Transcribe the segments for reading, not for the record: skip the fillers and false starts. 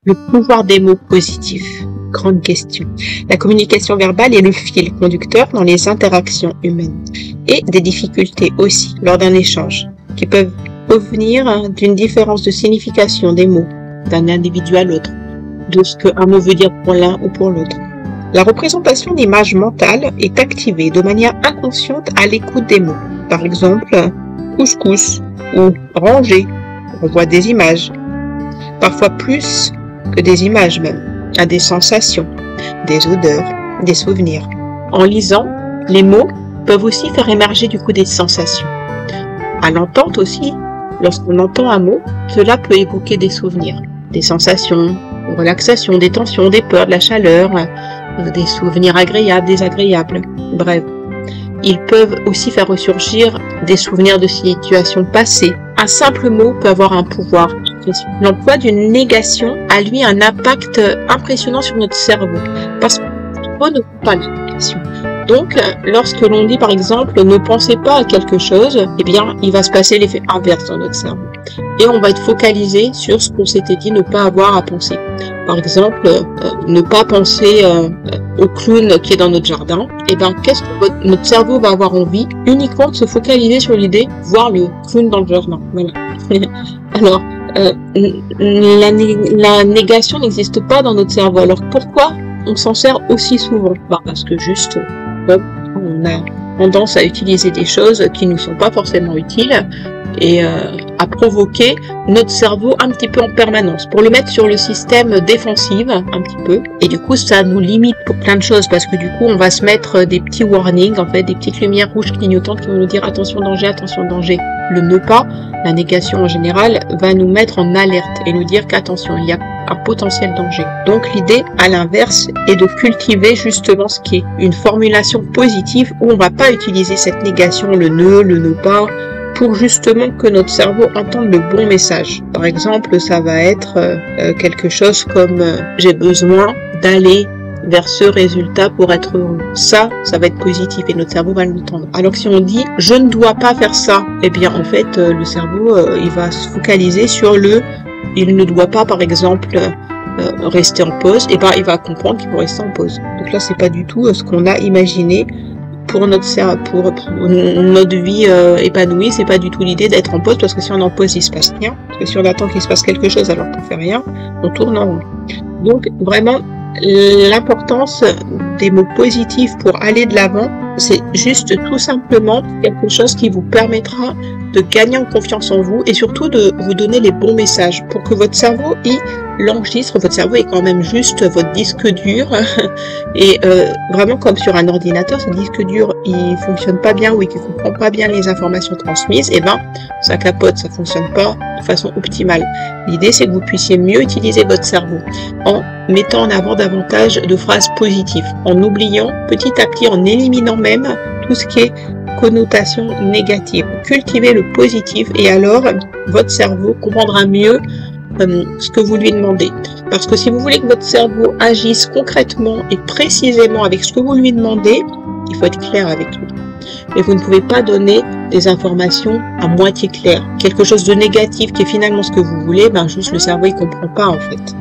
Le pouvoir des mots positifs. Grande question. La communication verbale est le fil conducteur dans les interactions humaines et des difficultés aussi lors d'un échange qui peuvent provenir d'une différence de signification des mots d'un individu à l'autre, de ce qu'un mot veut dire pour l'un ou pour l'autre. La représentation d'images mentales est activée de manière inconsciente à l'écoute des mots. Par exemple, couscous ou ranger. On voit des images, parfois plus que des images même, à des sensations, des odeurs, des souvenirs. En lisant, les mots peuvent aussi faire émerger du coup des sensations. À l'entente aussi, lorsqu'on entend un mot, cela peut évoquer des souvenirs, des sensations, de relaxation, des tensions, des peurs, de la chaleur, des souvenirs agréables, désagréables, bref. Ils peuvent aussi faire ressurgir des souvenirs de situations passées. Un simple mot peut avoir un pouvoir. L'emploi d'une négation a lui un impact impressionnant sur notre cerveau, parce que le cerveau ne voit pas la négation. Donc, lorsque l'on dit par exemple « ne pensez pas à quelque chose », eh bien, il va se passer l'effet inverse dans notre cerveau. Et on va être focalisé sur ce qu'on s'était dit ne pas avoir à penser. Par exemple, ne pas penser au clown qui est dans notre jardin. Eh bien, qu'est-ce que notre cerveau va avoir envie? Uniquement de se focaliser sur l'idée voir le clown dans le jardin. Voilà. Alors, la négation n'existe pas dans notre cerveau. Alors, pourquoi on s'en sert aussi souvent? Parce que juste, on a tendance à utiliser des choses qui ne nous sont pas forcément utiles et à provoquer notre cerveau un petit peu en permanence pour le mettre sur le système défensif un petit peu, et du coup ça nous limite pour plein de choses parce que du coup on va se mettre des petits warnings, en fait des petites lumières rouges clignotantes qui vont nous dire attention danger, le ne pas, la négation en général va nous mettre en alerte et nous dire qu'attention, il y a un potentiel danger. Donc l'idée à l'inverse est de cultiver justement ce qui est une formulation positive où on va pas utiliser cette négation, le ne pas, pour justement que notre cerveau entende le bon message. Par exemple, ça va être quelque chose comme j'ai besoin d'aller vers ce résultat pour être heureux. Ça va être positif et notre cerveau va l'entendre. Alors que si on dit je ne dois pas faire ça, eh bien en fait le cerveau il va se focaliser sur le il ne doit pas par exemple rester en pause, et ben il va comprendre qu'il faut rester en pause. Donc là c'est pas du tout ce qu'on a imaginé pour notre vie épanouie, c'est pas du tout l'idée d'être en pause, parce que si on est en pause, il se passe rien. Parce que si on attend qu'il se passe quelque chose alors qu'on fait rien, on tourne en rond. Donc vraiment, l'importance des mots positifs pour aller de l'avant, c'est juste tout simplement quelque chose qui vous permettra de gagner en confiance en vous et surtout de vous donner les bons messages pour que votre cerveau l'enregistre. Votre cerveau est quand même juste votre disque dur et vraiment comme sur un ordinateur, ce disque dur il fonctionne pas bien ou il comprend pas bien les informations transmises, et ben ça capote, ça fonctionne pas de façon optimale. L'idée c'est que vous puissiez mieux utiliser votre cerveau en mettant en avant davantage de phrases positives, en oubliant petit à petit, en éliminant même tout ce qui est connotation négative. Cultivez le positif et alors votre cerveau comprendra mieux ce que vous lui demandez. Parce que si vous voulez que votre cerveau agisse concrètement et précisément avec ce que vous lui demandez, il faut être clair avec lui. Mais vous ne pouvez pas donner des informations à moitié claires. Quelque chose de négatif qui est finalement ce que vous voulez, juste le cerveau il comprend pas en fait.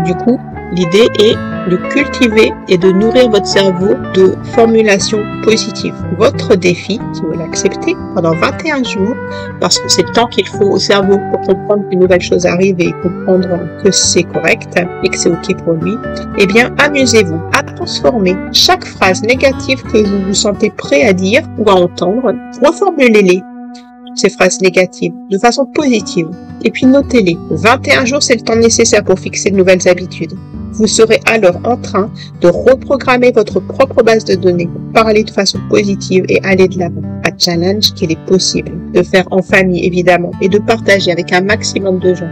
Du coup, l'idée est de cultiver et de nourrir votre cerveau de formulations positives. Votre défi, si vous l'acceptez, pendant 21 jours, parce que c'est le temps qu'il faut au cerveau pour comprendre qu'une nouvelle chose arrive et comprendre que c'est correct et que c'est ok pour lui, eh bien, amusez-vous à transformer chaque phrase négative que vous vous sentez prêt à dire ou à entendre, reformulez-les, ces phrases négatives, de façon positive. Et puis notez-les. 21 jours, c'est le temps nécessaire pour fixer de nouvelles habitudes. Vous serez alors en train de reprogrammer votre propre base de données pour parler de façon positive et aller de l'avant. Un challenge qu'il est possible de faire en famille, évidemment, et de partager avec un maximum de gens.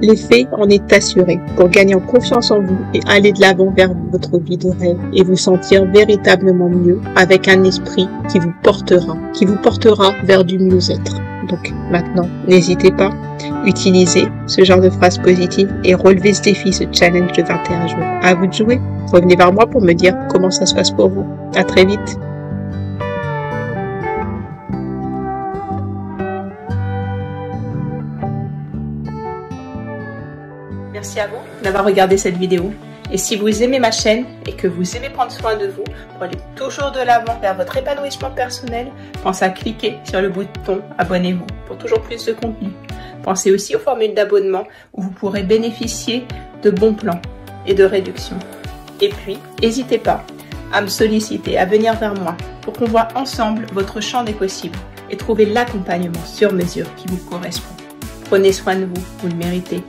L'effet en est assuré pour gagner en confiance en vous et aller de l'avant vers votre vie de rêve et vous sentir véritablement mieux avec un esprit qui vous portera vers du mieux-être. Donc maintenant, n'hésitez pas, utilisez ce genre de phrases positives et relevez ce défi, ce challenge de 21 jours. À vous de jouer. Revenez vers moi pour me dire comment ça se passe pour vous. À très vite. Merci à vous d'avoir regardé cette vidéo. Et si vous aimez ma chaîne et que vous aimez prendre soin de vous pour aller toujours de l'avant vers votre épanouissement personnel, pensez à cliquer sur le bouton abonnez-vous pour toujours plus de contenu. Pensez aussi aux formules d'abonnement où vous pourrez bénéficier de bons plans et de réductions. Et puis, n'hésitez pas à me solliciter, à venir vers moi pour qu'on voit ensemble votre champ des possibles et trouver l'accompagnement sur mesure qui vous correspond. Prenez soin de vous, vous le méritez.